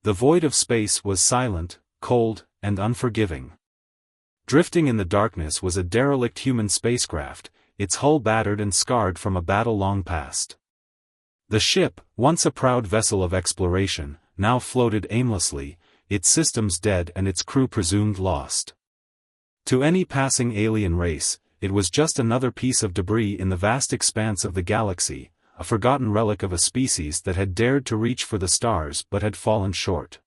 The void of space was silent, cold, and unforgiving. Drifting in the darkness was a derelict human spacecraft, its hull battered and scarred from a battle long past. The ship, once a proud vessel of exploration, now floated aimlessly, its systems dead and its crew presumed lost. To any passing alien race, it was just another piece of debris in the vast expanse of the galaxy, a forgotten relic of a species that had dared to reach for the stars but had fallen short.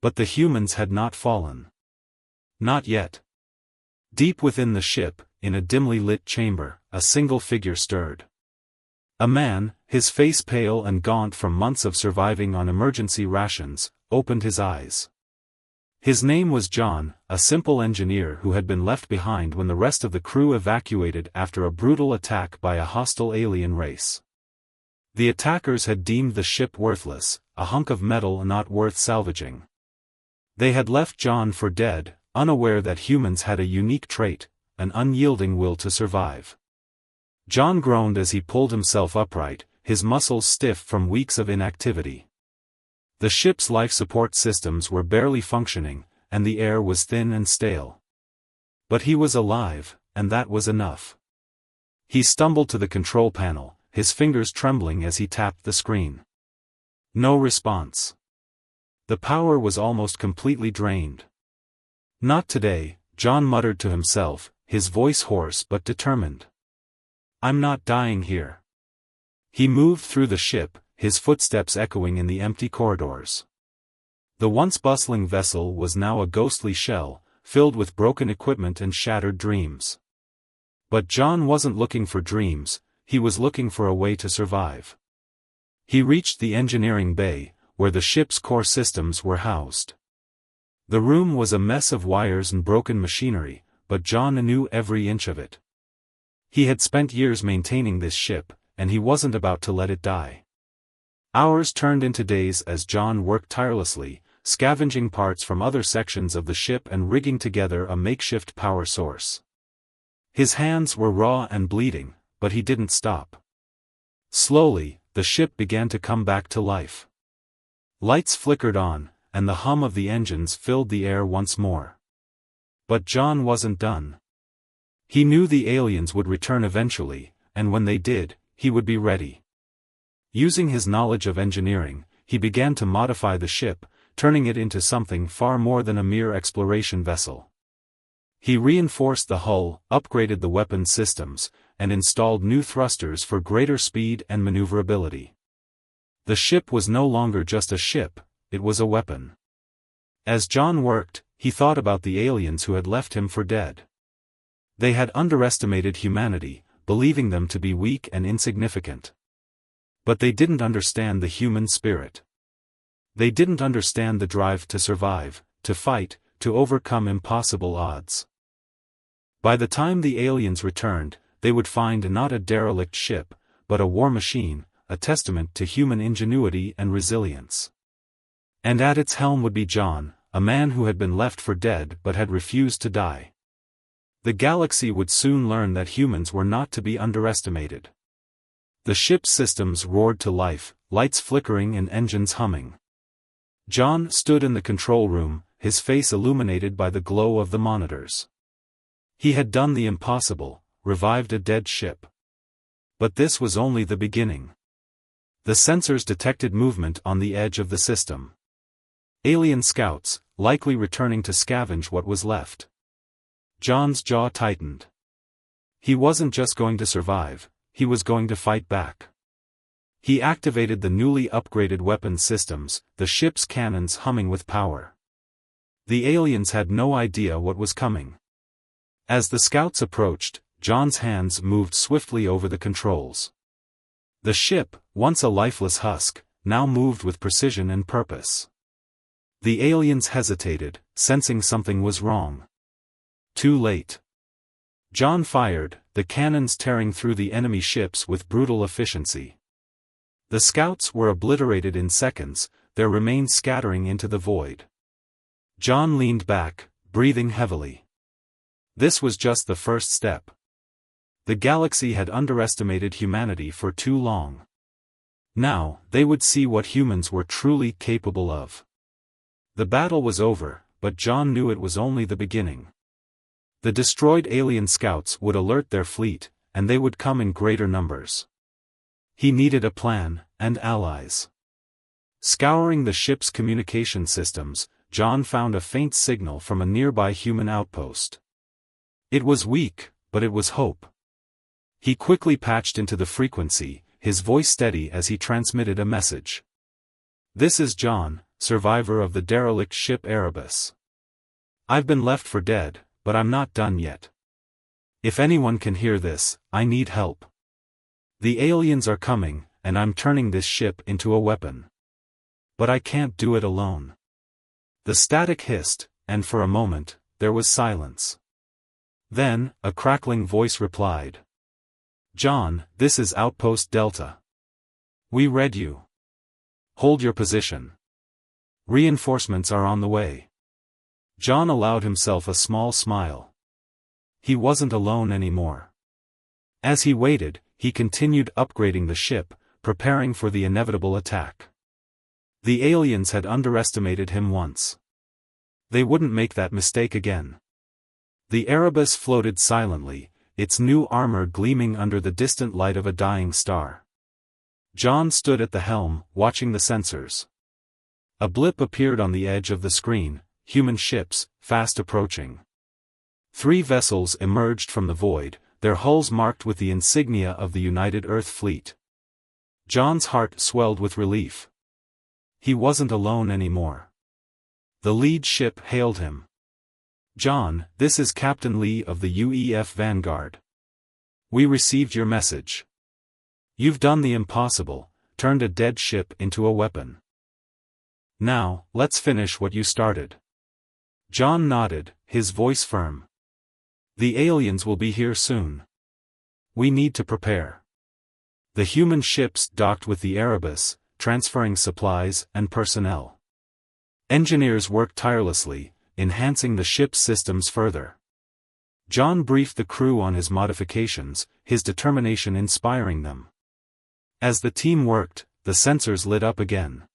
But the humans had not fallen. Not yet. Deep within the ship, in a dimly lit chamber, a single figure stirred. A man, his face pale and gaunt from months of surviving on emergency rations, opened his eyes. His name was John, a simple engineer who had been left behind when the rest of the crew evacuated after a brutal attack by a hostile alien race. The attackers had deemed the ship worthless, a hunk of metal not worth salvaging. They had left John for dead, unaware that humans had a unique trait, an unyielding will to survive. John groaned as he pulled himself upright, his muscles stiff from weeks of inactivity. The ship's life support systems were barely functioning, and the air was thin and stale. But he was alive, and that was enough. He stumbled to the control panel, his fingers trembling as he tapped the screen. No response. The power was almost completely drained. Not today, John muttered to himself, his voice hoarse but determined. I'm not dying here. He moved through the ship, his footsteps echoing in the empty corridors. The once bustling vessel was now a ghostly shell, filled with broken equipment and shattered dreams. But John wasn't looking for dreams, he was looking for a way to survive. He reached the engineering bay, where the ship's core systems were housed. The room was a mess of wires and broken machinery, but John knew every inch of it. He had spent years maintaining this ship, and he wasn't about to let it die. Hours turned into days as John worked tirelessly, scavenging parts from other sections of the ship and rigging together a makeshift power source. His hands were raw and bleeding, but he didn't stop. Slowly, the ship began to come back to life. Lights flickered on, and the hum of the engines filled the air once more. But John wasn't done. He knew the aliens would return eventually, and when they did, he would be ready. Using his knowledge of engineering, he began to modify the ship, turning it into something far more than a mere exploration vessel. He reinforced the hull, upgraded the weapons systems, and installed new thrusters for greater speed and maneuverability. The ship was no longer just a ship, it was a weapon. As John worked, he thought about the aliens who had left him for dead. They had underestimated humanity, believing them to be weak and insignificant. But they didn't understand the human spirit. They didn't understand the drive to survive, to fight, to overcome impossible odds. By the time the aliens returned, they would find not a derelict ship, but a war machine, a testament to human ingenuity and resilience. And at its helm would be John, a man who had been left for dead but had refused to die. The galaxy would soon learn that humans were not to be underestimated. The ship's systems roared to life, lights flickering and engines humming. John stood in the control room, his face illuminated by the glow of the monitors. He had done the impossible, revived a dead ship. But this was only the beginning. The sensors detected movement on the edge of the system. Alien scouts, likely returning to scavenge what was left. John's jaw tightened. He wasn't just going to survive, he was going to fight back. He activated the newly upgraded weapons systems, the ship's cannons humming with power. The aliens had no idea what was coming. As the scouts approached, John's hands moved swiftly over the controls. The ship, once a lifeless husk, now moved with precision and purpose. The aliens hesitated, sensing something was wrong. Too late. John fired, the cannons tearing through the enemy ships with brutal efficiency. The scouts were obliterated in seconds, their remains scattering into the void. John leaned back, breathing heavily. This was just the first step. The galaxy had underestimated humanity for too long. Now, they would see what humans were truly capable of. The battle was over, but John knew it was only the beginning. The destroyed alien scouts would alert their fleet, and they would come in greater numbers. He needed a plan, and allies. Scouring the ship's communication systems, John found a faint signal from a nearby human outpost. It was weak, but it was hope. He quickly patched into the frequency, his voice steady as he transmitted a message. "This is John, survivor of the derelict ship Erebus. I've been left for dead, but I'm not done yet. If anyone can hear this, I need help. The aliens are coming, and I'm turning this ship into a weapon. But I can't do it alone." The static hissed, and for a moment, there was silence. Then, a crackling voice replied. "John, this is Outpost Delta. We read you. Hold your position. Reinforcements are on the way." John allowed himself a small smile. He wasn't alone anymore. As he waited, he continued upgrading the ship, preparing for the inevitable attack. The aliens had underestimated him once. They wouldn't make that mistake again. The Erebus floated silently, its new armor gleaming under the distant light of a dying star. John stood at the helm, watching the sensors. A blip appeared on the edge of the screen: human ships, fast approaching. 3 vessels emerged from the void, their hulls marked with the insignia of the United Earth Fleet. John's heart swelled with relief. He wasn't alone anymore. The lead ship hailed him. "John, this is Captain Lee of the UEF Vanguard. We received your message. You've done the impossible, turned a dead ship into a weapon. Now, let's finish what you started." John nodded, his voice firm. "The aliens will be here soon. We need to prepare." The human ships docked with the Erebus, transferring supplies and personnel. Engineers worked tirelessly, enhancing the ship's systems further. John briefed the crew on his modifications, his determination inspiring them. As the team worked, the sensors lit up again.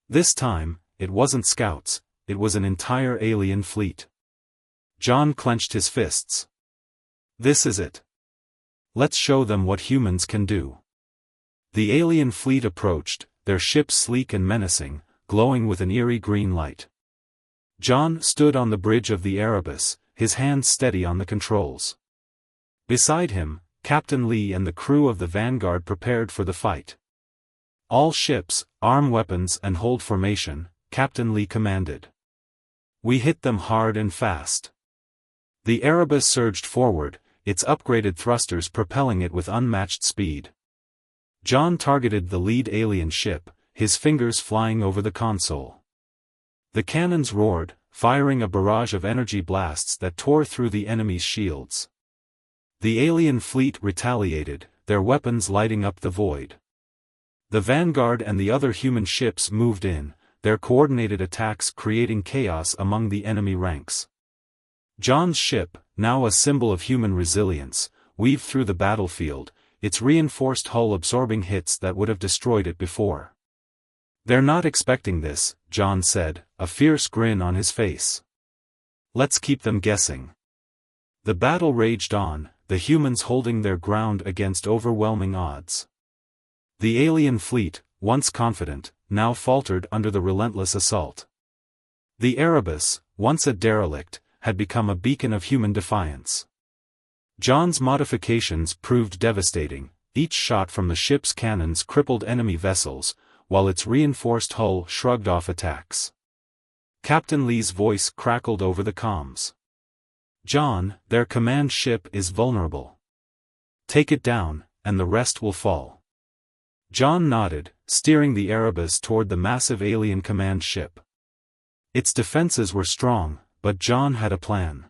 This time, it wasn't scouts, it was an entire alien fleet. John clenched his fists. "This is it. Let's show them what humans can do." The alien fleet approached, their ships sleek and menacing, glowing with an eerie green light. John stood on the bridge of the Erebus, his hands steady on the controls. Beside him, Captain Lee and the crew of the Vanguard prepared for the fight. "All ships, arm weapons and hold formation," Captain Lee commanded. "We hit them hard and fast." The Erebus surged forward, its upgraded thrusters propelling it with unmatched speed. John targeted the lead alien ship, his fingers flying over the console. The cannons roared, firing a barrage of energy blasts that tore through the enemy's shields. The alien fleet retaliated, their weapons lighting up the void. The Vanguard and the other human ships moved in, their coordinated attacks creating chaos among the enemy ranks. John's ship, now a symbol of human resilience, weaved through the battlefield, its reinforced hull absorbing hits that would have destroyed it before. "They're not expecting this," John said, a fierce grin on his face. "Let's keep them guessing." The battle raged on, the humans holding their ground against overwhelming odds. The alien fleet, once confident, now faltered under the relentless assault. The Erebus, once a derelict, had become a beacon of human defiance. John's modifications proved devastating, each shot from the ship's cannons crippled enemy vessels, while its reinforced hull shrugged off attacks. Captain Lee's voice crackled over the comms. "John, their command ship is vulnerable. Take it down, and the rest will fall." John nodded, steering the Erebus toward the massive alien command ship. Its defenses were strong, but John had a plan.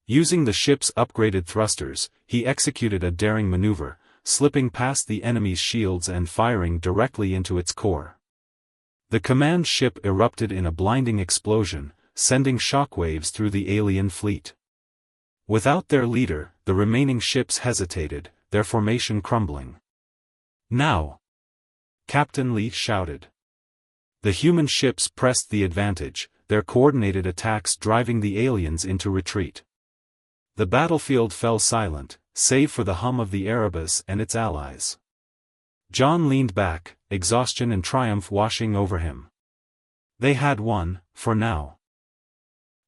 Using the ship's upgraded thrusters, he executed a daring maneuver, slipping past the enemy's shields and firing directly into its core. The command ship erupted in a blinding explosion, sending shockwaves through the alien fleet. Without their leader, the remaining ships hesitated, their formation crumbling. "Now!" Captain Lee shouted. The human ships pressed the advantage, their coordinated attacks driving the aliens into retreat. The battlefield fell silent, save for the hum of the Erebus and its allies. John leaned back, exhaustion and triumph washing over him. They had won, for now.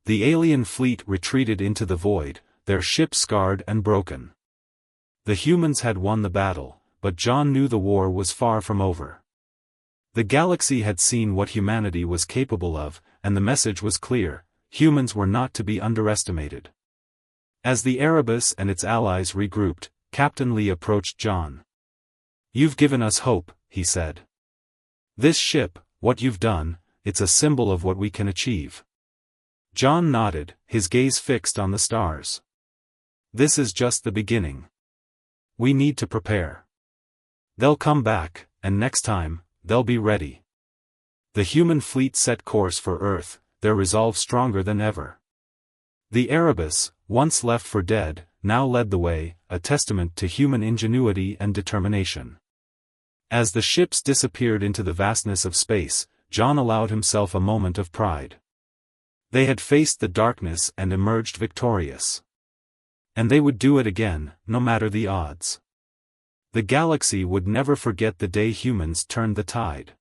The alien fleet retreated into the void, their ship scarred and broken. The humans had won the battle, but John knew the war was far from over. The galaxy had seen what humanity was capable of, and the message was clear: humans were not to be underestimated. As the Erebus and its allies regrouped, Captain Lee approached John. "You've given us hope," he said. "This ship, what you've done, it's a symbol of what we can achieve." John nodded, his gaze fixed on the stars. "This is just the beginning. We need to prepare. They'll come back, and next time, they'll be ready." The human fleet set course for Earth, their resolve stronger than ever. The Erebus, once left for dead, now led the way, a testament to human ingenuity and determination. As the ships disappeared into the vastness of space, John allowed himself a moment of pride. They had faced the darkness and emerged victorious. And they would do it again, no matter the odds. The galaxy would never forget the day humans turned the tide.